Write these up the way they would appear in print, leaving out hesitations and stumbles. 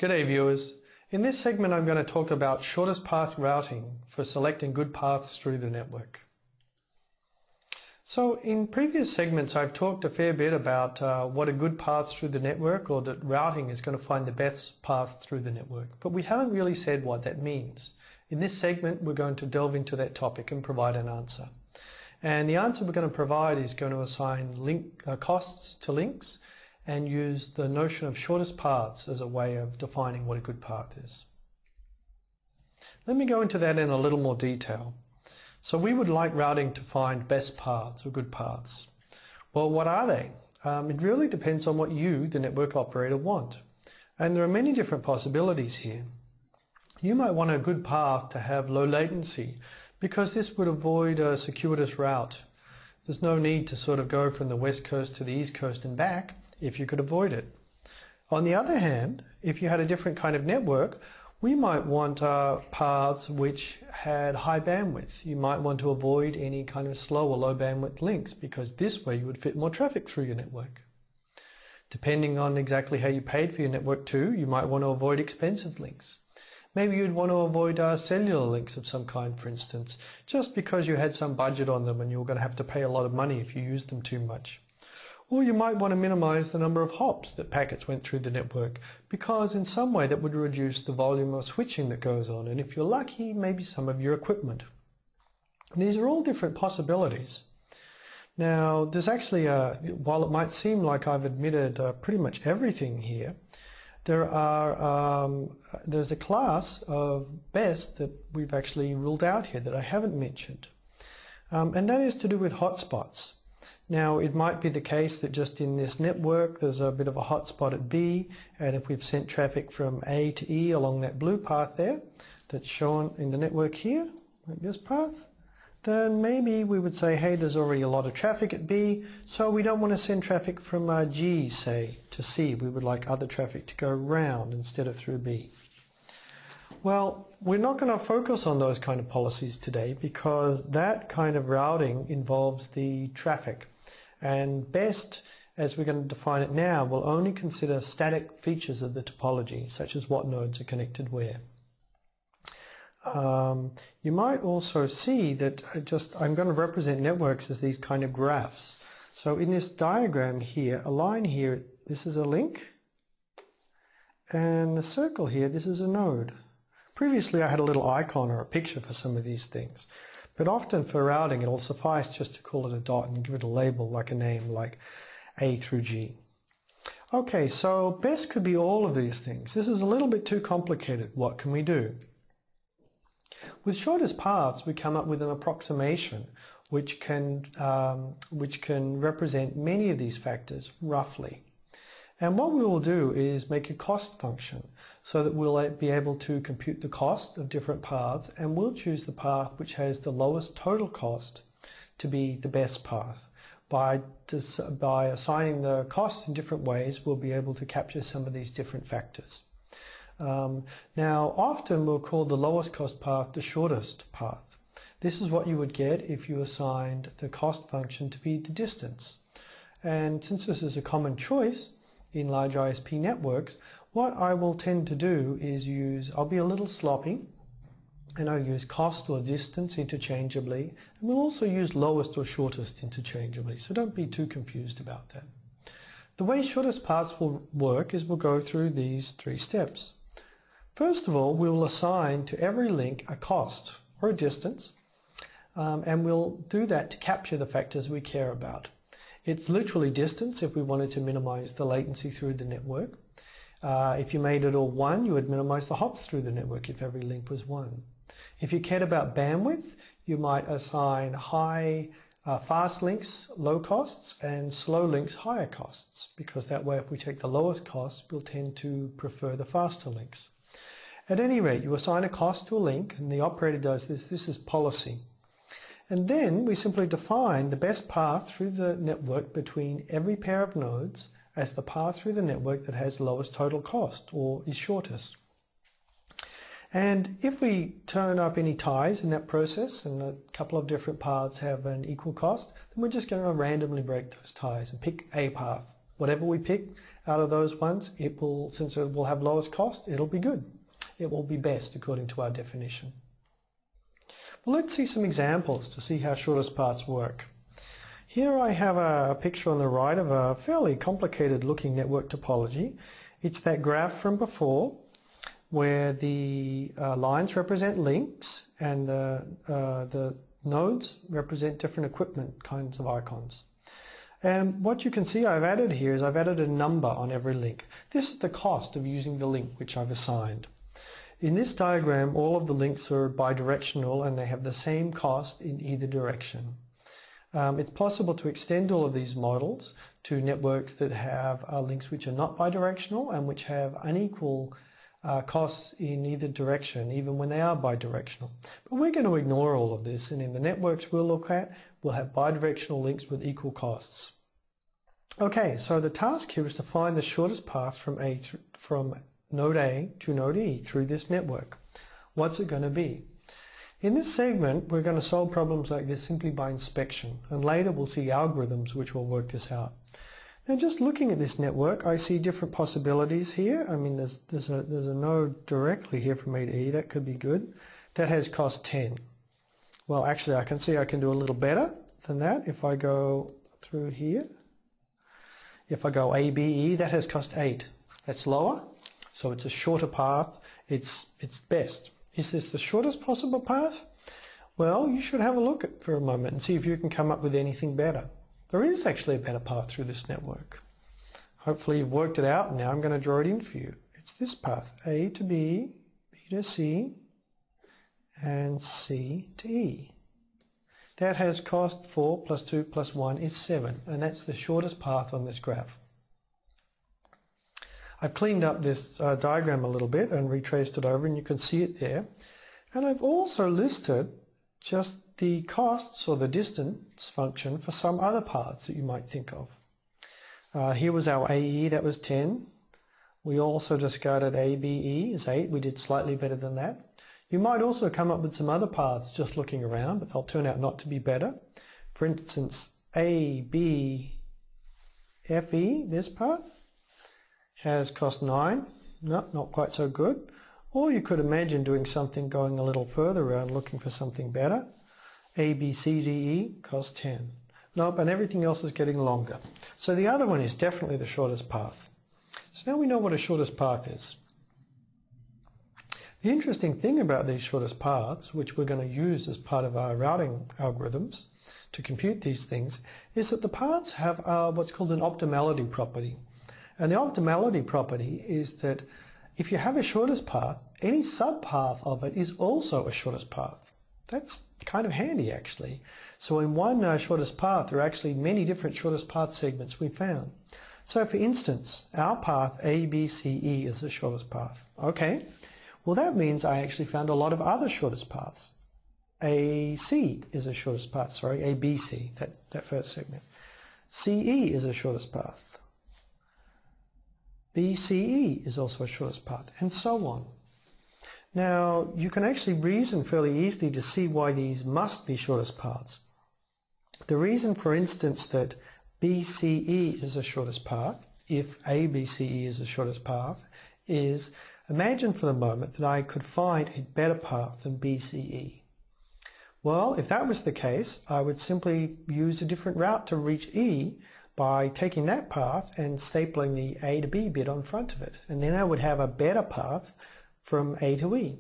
G'day viewers. In this segment I'm going to talk about shortest path routing for selecting good paths through the network. So in previous segments I've talked a fair bit about what a good path through the network, or that routing is going to find the best path through the network, but we haven't really said what that means. In this segment we're going to delve into that topic and provide an answer. And the answer we're going to provide is going to assign costs to links and use the notion of shortest paths as a way of defining what a good path is. Let me go into that in a little more detail. So we would like routing to find best paths or good paths. Well, what are they? It really depends on what you, the network operator, want. And there are many different possibilities here. You might want a good path to have low latency because this would avoid a circuitous route. There's no need to sort of go from the west coast to the east coast and back if you could avoid it. On the other hand, if you had a different kind of network, we might want paths which had high bandwidth. You might want to avoid any kind of slow or low bandwidth links because this way you would fit more traffic through your network. Depending on exactly how you paid for your network too, you might want to avoid expensive links. Maybe you'd want to avoid cellular links of some kind, for instance, just because you had some budget on them and you were going to have to pay a lot of money if you used them too much. Or you might want to minimize the number of hops that packets went through the network, because in some way that would reduce the volume of switching that goes on, and if you're lucky, maybe some of your equipment. These are all different possibilities. Now, there's actually, while it might seem like I've admitted pretty much everything here, there's a class of best that we've actually ruled out here that I haven't mentioned, and that is to do with hotspots. Now, it might be the case that just in this network there's a bit of a hotspot at B, and if we've sent traffic from A to E along that blue path there that's shown in the network here, like this path, then maybe we would say, hey, there's already a lot of traffic at B, so we don't want to send traffic from G, say, to C. We would like other traffic to go round instead of through B. Well, we're not going to focus on those kind of policies today because that kind of routing involves the traffic. And best, as we're going to define it now, will only consider static features of the topology, such as what nodes are connected where. You might also see that I'm going to represent networks as these kind of graphs. So in this diagram here, a line here, this is a link, and the circle here, this is a node. Previously I had a little icon or a picture for some of these things, but often for routing it'll suffice just to call it a dot and give it a label like a name, like A through G. Okay, so best could be all of these things. This is a little bit too complicated. What can we do? With shortest paths we come up with an approximation which can represent many of these factors roughly. And what we will do is make a cost function so that we'll be able to compute the cost of different paths, and we'll choose the path which has the lowest total cost to be the best path. By assigning the costs in different ways, we'll be able to capture some of these different factors. Now, often we'll call the lowest cost path the shortest path. This is what you would get if you assigned the cost function to be the distance. And since this is a common choice in large ISP networks, what I will tend to do is I'll be a little sloppy, and I'll use cost or distance interchangeably, and we'll also use lowest or shortest interchangeably, so don't be too confused about that. The way shortest paths will work is we'll go through these three steps. First of all, we will assign to every link a cost or a distance, and we'll do that to capture the factors we care about. It's literally distance if we wanted to minimize the latency through the network. If you made it all 1, you would minimize the hops through the network if every link was 1. If you cared about bandwidth, you might assign fast links low costs and slow links higher costs, because that way if we take the lowest cost, we'll tend to prefer the faster links. At any rate, you assign a cost to a link, and the operator does this. This is policy. And then we simply define the best path through the network between every pair of nodes as the path through the network that has lowest total cost or is shortest. And if we turn up any ties in that process and a couple of different paths have an equal cost, then we're just going to randomly break those ties and pick a path Whatever we pick out of those ones, since it will have lowest cost, it'll be good. It will be best according to our definition. Well, let's see some examples to see how shortest paths work. Here I have a picture on the right of a fairly complicated looking network topology. It's that graph from before where the lines represent links and the nodes represent different equipment kinds of icons. And what you can see I've added here is I've added a number on every link. This is the cost of using the link which I've assigned. In this diagram, all of the links are bidirectional and they have the same cost in either direction. It's possible to extend all of these models to networks that have links which are not bidirectional and which have unequal costs in either direction, even when they are bidirectional. But we're going to ignore all of this, and in the networks we'll look at, we'll have bidirectional links with equal costs. Okay, so the task here is to find the shortest path from node A to node E through this network. What's it going to be? In this segment, we're going to solve problems like this simply by inspection, and later we'll see algorithms which will work this out. Now, just looking at this network, I see different possibilities here. I mean, there's a node directly here from A to E. That could be good. That has cost 10. Well, actually, I can see I can do a little better than that if I go through here. If I go A, B, E, that has cost 8. That's lower, so it's a shorter path. It's best. Is this the shortest possible path? Well, you should have a look at for a moment and see if you can come up with anything better. There is actually a better path through this network. Hopefully you've worked it out, and now I'm going to draw it in for you. It's this path, A to B, B to C, and C to E. That has cost 4 plus 2 plus 1 is 7, and that's the shortest path on this graph. I've cleaned up this diagram a little bit and retraced it over, and you can see it there. And I've also listed just the costs or the distance function for some other paths that you might think of. Here was our AE, that was 10. We also discarded ABE is 8. We did slightly better than that. You might also come up with some other paths just looking around, but they'll turn out not to be better. For instance, ABFE, this path, has cost 9. No, not quite so good. Or you could imagine doing something going a little further around looking for something better. ABCDE costs 10. Nope, and everything else is getting longer. So the other one is definitely the shortest path. So now we know what a shortest path is. The interesting thing about these shortest paths, which we're going to use as part of our routing algorithms to compute these things, is that the paths have what's called an optimality property. And the optimality property is that if you have a shortest path, any subpath of it is also a shortest path. That's kind of handy, actually. So in one shortest path, there are actually many different shortest path segments we found. So for instance, our path ABCE is the shortest path. Okay, well that means I actually found a lot of other shortest paths. AC is the shortest path, sorry, ABC, that first segment. CE is the shortest path. BCE is also a shortest path, and so on. Now, you can actually reason fairly easily to see why these must be shortest paths. The reason, for instance, that BCE is the shortest path, if ABCE is the shortest path, is imagine for the moment that I could find a better path than BCE. Well, if that was the case, I would simply use a different route to reach E by taking that path and stapling the A to B bit on front of it. And then I would have a better path from A to E.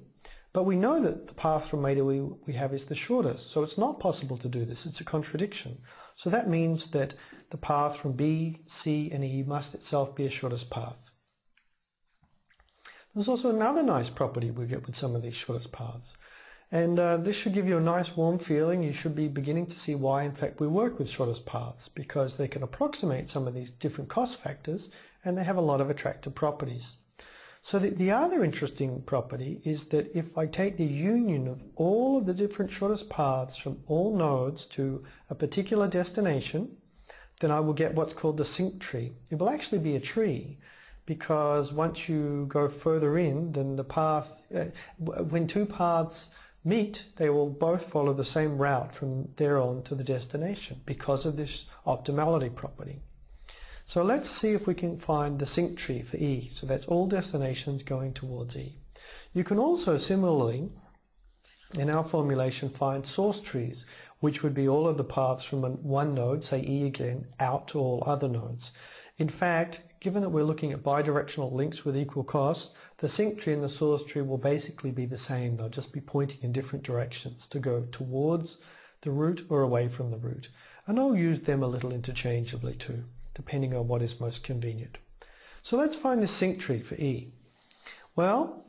But we know that the path from A to E we have is the shortest, so it's not possible to do this. It's a contradiction. So that means that the path from B, C, and E must itself be a shortest path. There's also another nice property we get with some of these shortest paths. And this should give you a nice warm feeling. You should be beginning to see why, in fact, we work with shortest paths, because they can approximate some of these different cost factors, and they have a lot of attractive properties. So the other interesting property is that if I take the union of all of the different shortest paths from all nodes to a particular destination, then I will get what's called the sync tree. It will actually be a tree, because once you go further in, then the path, when two paths meet, they will both follow the same route from there on to the destination because of this optimality property. So let's see if we can find the sync tree for E. So that's all destinations going towards E. You can also similarly, in our formulation, find source trees, which would be all of the paths from one node, say E again, out to all other nodes. In fact, given that we're looking at bidirectional links with equal cost, the sync tree and the source tree will basically be the same. They'll just be pointing in different directions to go towards the root or away from the root. And I'll use them a little interchangeably too, depending on what is most convenient. So let's find the sync tree for E. Well,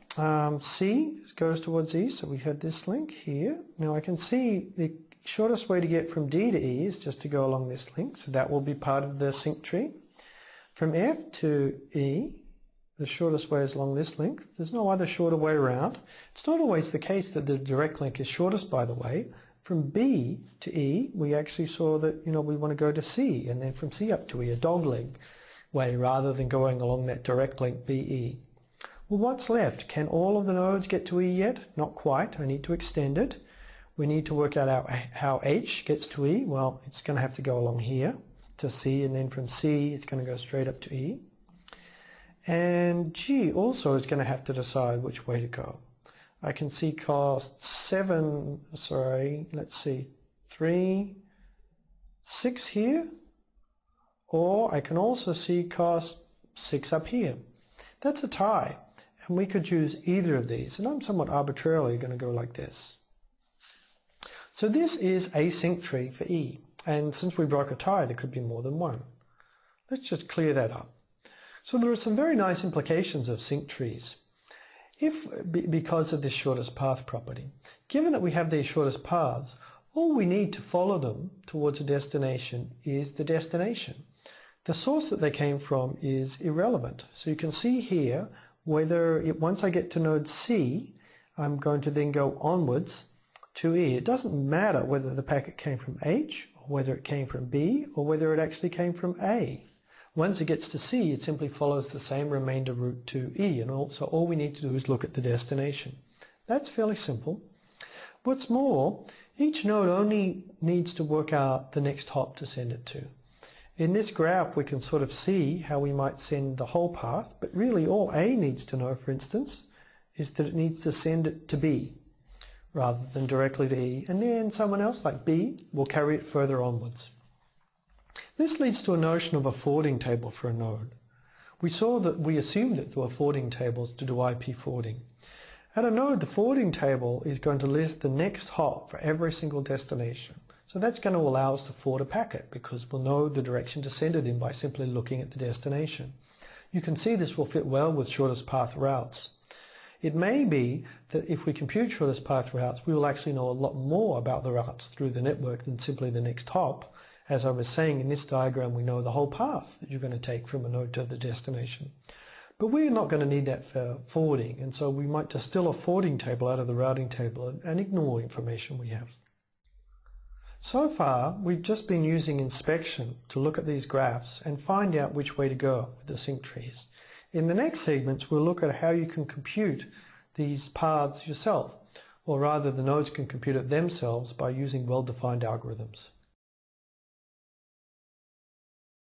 C goes towards E, so we had this link here. Now I can see the shortest way to get from D to E is just to go along this link, so that will be part of the sync tree. From F to E, the shortest way is along this link. There's no other shorter way around. It's not always the case that the direct link is shortest, by the way. From B to E, we actually saw that, we want to go to C, and then from C up to E, a dogleg way, rather than going along that direct link BE. Well, what's left? Can all of the nodes get to E yet? Not quite. I need to extend it. We need to work out how H gets to E. Well, it's going to have to go along here to C, and then from C, it's going to go straight up to E. And G also is going to have to decide which way to go. I can see cost 3, 6 here, or I can also see cost 6 up here. That's a tie, and we could choose either of these, and I'm somewhat arbitrarily going to go like this. So this is a sync tree for E, and since we broke a tie, there could be more than one. Let's just clear that up. So there are some very nice implications of sync trees. Because of this shortest path property, given that we have these shortest paths, all we need to follow them towards a destination is the destination. The source that they came from is irrelevant. So you can see here once I get to node C, I'm going to then go onwards to E. It doesn't matter whether the packet came from H, or whether it came from B, or whether it actually came from A. Once it gets to C, it simply follows the same remainder route to E, and so all we need to do is look at the destination. That's fairly simple. What's more, each node only needs to work out the next hop to send it to. In this graph, we can sort of see how we might send the whole path, but really all A needs to know, for instance, is that it needs to send it to B rather than directly to E, and then someone else like B will carry it further onwards. This leads to a notion of a forwarding table for a node. We assumed that there were forwarding tables to do IP forwarding. At a node, the forwarding table is going to list the next hop for every single destination. So that's going to allow us to forward a packet because we'll know the direction to send it in by simply looking at the destination. You can see this will fit well with shortest path routes. It may be that if we compute shortest path routes, we will actually know a lot more about the routes through the network than simply the next hop. As I was saying, in this diagram, we know the whole path that you're going to take from a node to the destination. But we're not going to need that for forwarding, and so we might distill a forwarding table out of the routing table and ignore information we have. So far, we've just been using inspection to look at these graphs and find out which way to go with the sync trees. In the next segments, we'll look at how you can compute these paths yourself, or rather the nodes can compute it themselves by using well-defined algorithms.